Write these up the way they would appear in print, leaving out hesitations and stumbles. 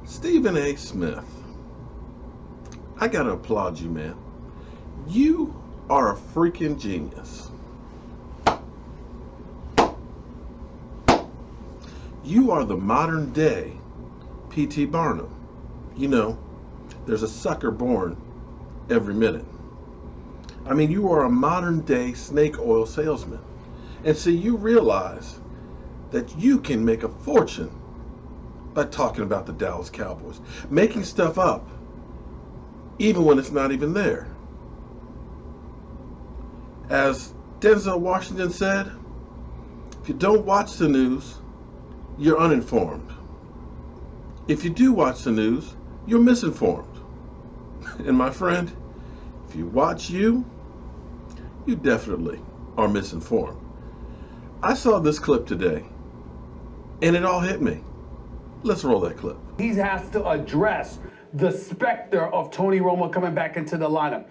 Stephen A. Smith, I gotta applaud you, man. You are a freaking genius. You are the modern day P.T. Barnum. You know, there's a sucker born every minute. I mean, you are a modern day snake oil salesman. And so you realize that you can make a fortune by talking about the Dallas Cowboys, making stuff up, even when it's not even there. As Denzel Washington said, if you don't watch the news, you're uninformed. If you do watch the news, you're misinformed. And my friend, if you watch you definitely are misinformed. I saw this clip today, and it all hit me. Let's roll that clip. He has to address the specter of Tony Romo coming back into the lineup.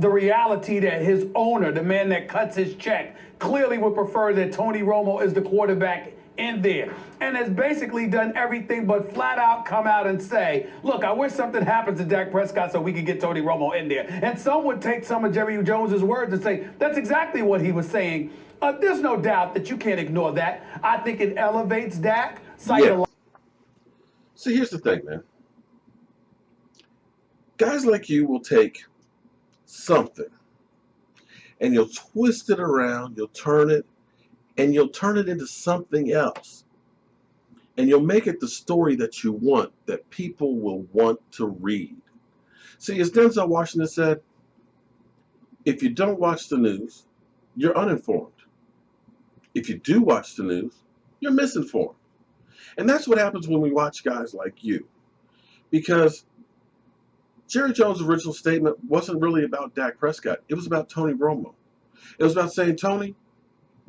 The reality that his owner, the man that cuts his check, clearly would prefer that Tony Romo is the quarterback in there, and has basically done everything but flat out come out and say, look, I wish something happens to Dak Prescott so we could get Tony Romo in there. And some would take some of Jerry Jones's words and say, that's exactly what he was saying. There's no doubt that you can't ignore that. I think it elevates Dak psychologically. Yeah. See, here's the thing, man. Guys like you will take something and you'll twist it around, you'll turn it, and you'll turn it into something else. And you'll make it the story that you want, that people will want to read. See, as Denzel Washington said, if you don't watch the news, you're uninformed. If you do watch the news, you're misinformed. And that's what happens when we watch guys like you. Because Jerry Jones' original statement wasn't really about Dak Prescott. It was about Tony Romo. It was about saying, Tony,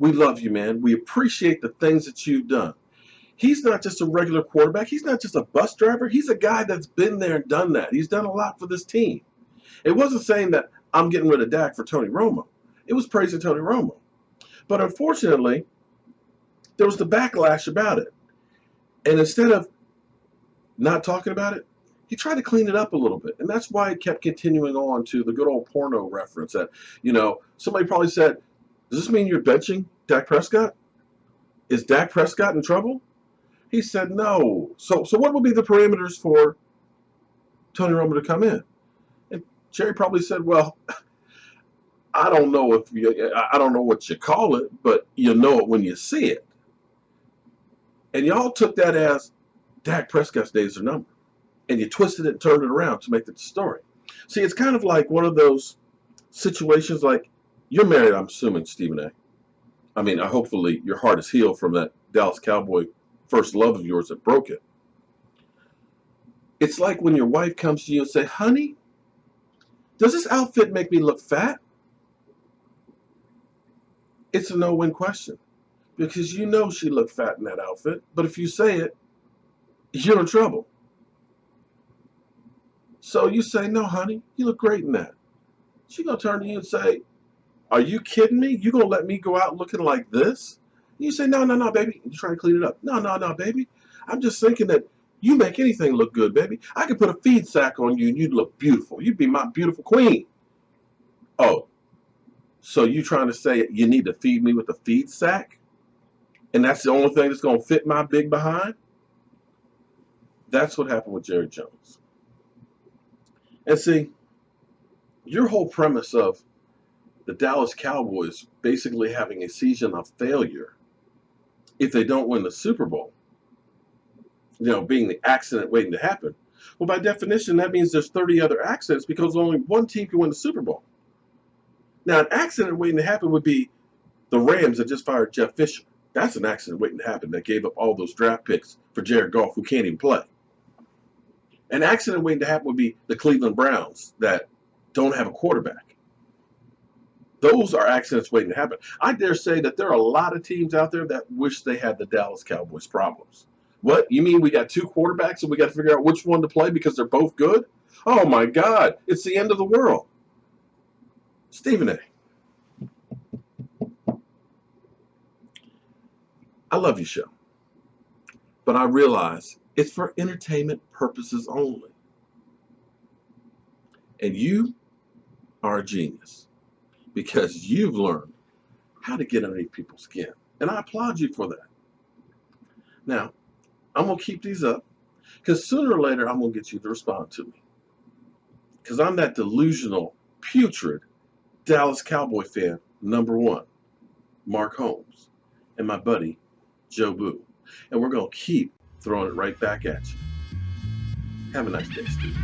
we love you, man. We appreciate the things that you've done. He's not just a regular quarterback. He's not just a bus driver. He's a guy that's been there and done that. He's done a lot for this team. It wasn't saying that I'm getting rid of Dak for Tony Romo. It was praising Tony Romo. But unfortunately, there was the backlash about it. And instead of not talking about it, he tried to clean it up a little bit. And that's why it kept continuing on to the good old porno reference that, somebody probably said, does this mean you're benching Dak Prescott? Is Dak Prescott in trouble? He said no. So what would be the parameters for Tony Romo to come in? And Jerry probably said, well, I don't know what you call it, but you know it when you see it. And y'all took that as Dak Prescott's days are numbered. And you twisted it and turned it around to make it the story. See, it's kind of like one of those situations like, you're married, I'm assuming, Stephen A. I mean, hopefully your heart is healed from that Dallas Cowboy first love of yours that broke it. It's like when your wife comes to you and say, honey, does this outfit make me look fat? It's a no-win question. Because you know she looked fat in that outfit. But if you say it, you're in trouble. So you say, no, honey, you look great in that. She's going to turn to you and say, are you kidding me? You going to let me go out looking like this? You say, no, baby. You're trying to clean it up. No, baby. I'm just thinking that you make anything look good, baby. I could put a feed sack on you and you'd look beautiful. You'd be my beautiful queen. Oh, so you trying to say you need to feed me with a feed sack? And that's the only thing that's going to fit my big behind? That's what happened with Jerry Jones. And see, your whole premise of the Dallas Cowboys basically having a season of failure if they don't win the Super Bowl, being the accident waiting to happen, well, by definition, that means there's 30 other accidents because only one team can win the Super Bowl. Now, an accident waiting to happen would be the Rams that just fired Jeff Fisher. That's an accident waiting to happen that gave up all those draft picks for Jared Goff, who can't even play. An accident waiting to happen would be the Cleveland Browns that don't have a quarterback. Those are accidents waiting to happen. I dare say that there are a lot of teams out there that wish they had the Dallas Cowboys problems. What? You mean we got two quarterbacks and we got to figure out which one to play because they're both good? Oh my God, it's the end of the world. Stephen A. I love your show, but I realize It's for entertainment purposes only. And you are a genius because you've learned how to get underneath people's skin. And I applaud you for that. Now, I'm going to keep these up because sooner or later I'm going to get you to respond to me. Because I'm that delusional, putrid Dallas Cowboy fan #1, Mark Holmes, and my buddy, Joe Boo. And we're going to keep throwing it right back at you. Have a nice day, Steve.